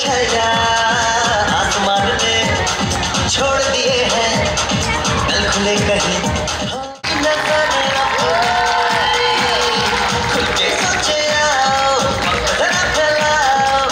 शया आसमान में छोड़ दिए हैं, कल खुले कहीं नजर न आए, खुल के सोचे आओ, जरा फैलाओ।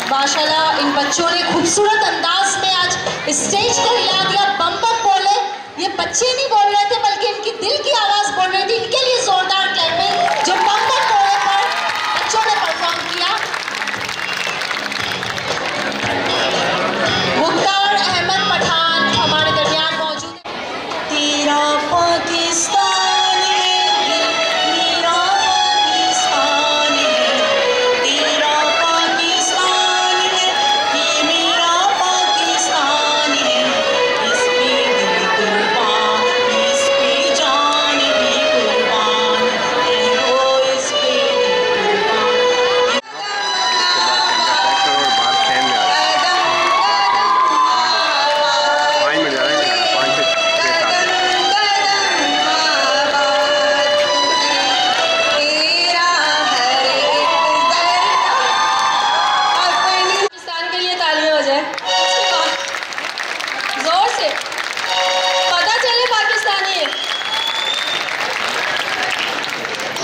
माशाल्लाह इन बच्चों ने खूबसूरत अंदाज में आज स्टेज को हिला दिया। बम बम बोले, ये बच्चे नहीं बोल रहे थे बल्कि इनकी दिल की आवाज बोल रही थी। इनके लिए जोरदार क्लैपिंग जो बम बम बोले पर बच्चों ने परफॉर्म किया। मुख्तार अहमद पठान हमारे दरमियान मौजूद है। तेरा पाकिस्तान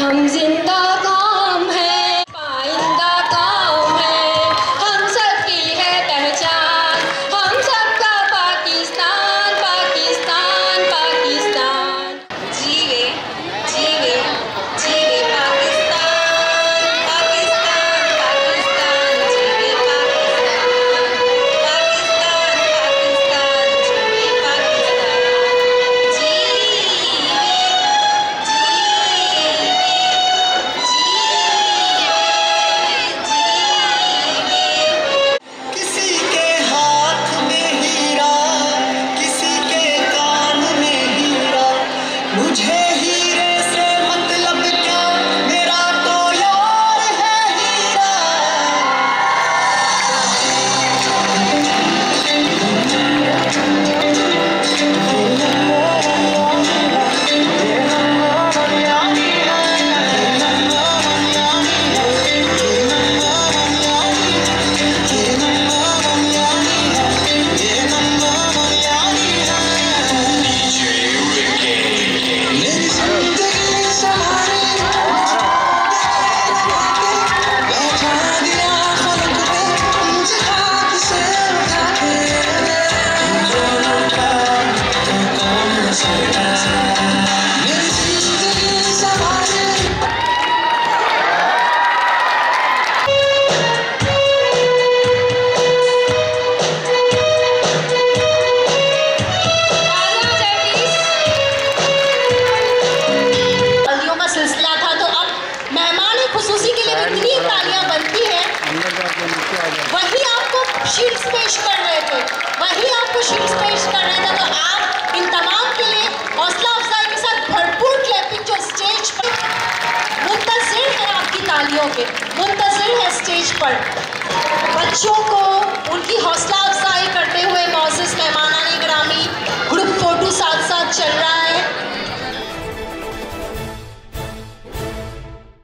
हम जिंदा काम है, पाइंदा काम है, हम सबकी है पहचान, हम सबका पाकिस्तान पाकिस्तान पाकिस्तान। जीवे जीवे जीवे पाकिस्तान पाकिस्तान पाकिस्तान, जीवे पाकिस्तान पाकिस्तान पाकिस्तान, जीवे पाकिस्तान। शीट्स पेश कर रहे थे, वही आपको शीट्स पेश कर रहे थे। तो आप इन तमाम के लिए हौसला अफजाई के साथ भरपूर क्लैपिंग जो स्टेज पर मुंतज़िर है, आपकी तालियों के मुंतज़िर है स्टेज पर। बच्चों को उनकी हौसला